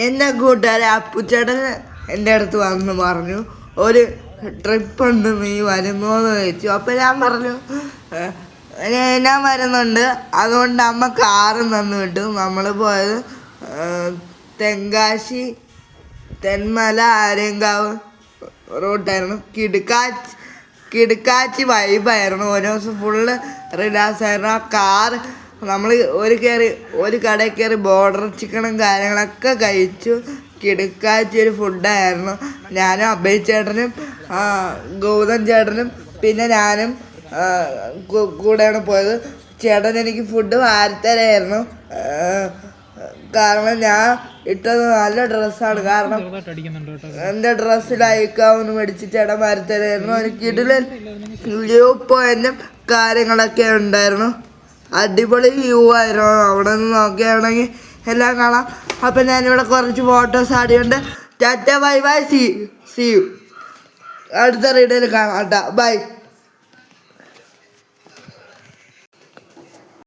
എൻ്റെ കൂട്ടുകാരെ അപ്പുച്ചേട്ടൻ എൻ്റെ അടുത്ത് വന്ന് പറഞ്ഞു ഒരു ട്രിപ്പ് ഉണ്ട്, നീ വരുന്നോ എന്ന് ചോദിച്ചു. അപ്പം ഞാൻ പറഞ്ഞു ഞാൻ വരുന്നുണ്ട്. അതുകൊണ്ട് അമ്മ കാറും തന്നു വിട്ടു. നമ്മൾ പോയത് തെങ്കാശി, തെന്മല, ആര്യങ്കാവ് റൂട്ടായിരുന്നു. കിടുക്കാച്ചി വൈബായിരുന്നു. ഓരോ ദിവസം ഫുള്ള് റിലാക്സ് ആയിരുന്നു. ആ കാറ് നമ്മൾ ഒരു കടയിൽ കയറി ബോർഡർ ചിക്കനും കാര്യങ്ങളൊക്കെ കഴിച്ചു. കിടുക്കാച്ചി ഒരു ഫുഡായിരുന്നു. ഞാനും അഭയ് ചേട്ടനും ഗൗതം ചേട്ടനും പിന്നെ ഞാനും കൂടെയാണ് പോയത്. ചേട്ടൻ എനിക്ക് ഫുഡ് വാരിത്തരായിരുന്നു. കാരണം ഞാൻ ഇട്ടത് നല്ല ഡ്രസ്സാണ്. കാരണം എൻ്റെ ഡ്രസ്സ് ലൈക്കാവുന്ന മേടിച്ച് ചേട്ടൻ വാരിത്തരായിരുന്നു. എനിക്ക് ഇതിൽ വ്യൂ പോയിന്റും കാര്യങ്ങളൊക്കെ ഉണ്ടായിരുന്നു. അടിപൊളി വ്യൂ ആയിരുന്നു. അവിടെ നിന്ന് നോക്കുകയാണെങ്കിൽ എല്ലാം കാണാം. അപ്പം ഞാനിവിടെ കുറച്ച് ഫോട്ടോസ് ആടിയുണ്ട്. Tata bye bye, see you. അടുത്ത റീഡിയോയിൽ കാണാം. ബൈ.